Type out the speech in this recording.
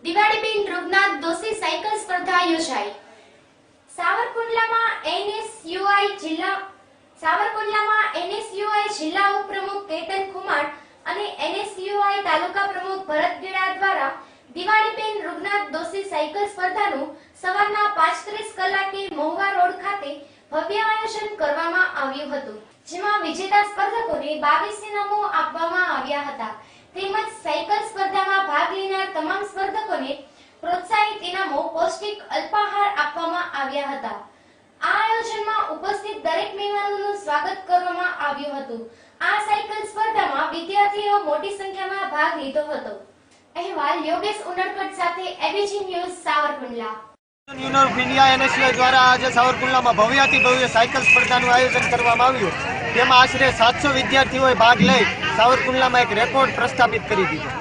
Diwaliben Raghunath Doshi cycle સ્પર્ધા યોજાઈ। સાવરકુંડલામાં NSUI જિલ્લા ઉપપ્રમુખ કેતન કુમાર અને એનએસયુઆઈ તાલુકા પ્રમુખ ભરત ગેડા દ્વારા દિવાળીબેન રઘુનાથ દોશી સાયકલ સ્પર્ધાનું સવારના 5:30 કલાકે મહુવા રોડ ખાતે ભવ્ય આયોજન કરવામાં આવ્યું હતું, જેમાં વિજેતા સ્પર્ધકોને 22 ઇનામો આપવામાં આવ્યા હતા તેમજ સાયકલ સ્પર્ધામાં ભાગ લેનાર તમામ સ્પર્ધકોને પ્રોત્સાહિત ઇનામો, પૌષ્ટિક અલ્પાહાર આપવામાં આવ્યા હતા। આ આયોજનમાં ઉપસ્થિત દરેક મહેમાનોનું સ્વાગત કરવામાં આવ્યું હતું। આ સાયકલ સ્પર્ધામાં વિદ્યાર્થીઓ મોટી સંખ્યામાં ભાગ લીધો હતો। અહેવાલ યોગેશ ઉનડકટ સાથે ABG news Savarkundla. Union of India NSUI દ્વારા આજે સાવરકુંડલામાં ભવ્યાતિ ભવ્ય સાયકલ સ્પર્ધાનું આયોજન કરવામાં આવ્યું, તેમાં આશરે 700 વિદ્યાર્થીઓએ ભાગ લઈ સાવરકુંડલામાં એક રેકોર્ડ પ્રસ્થાપિત કરી દીધો।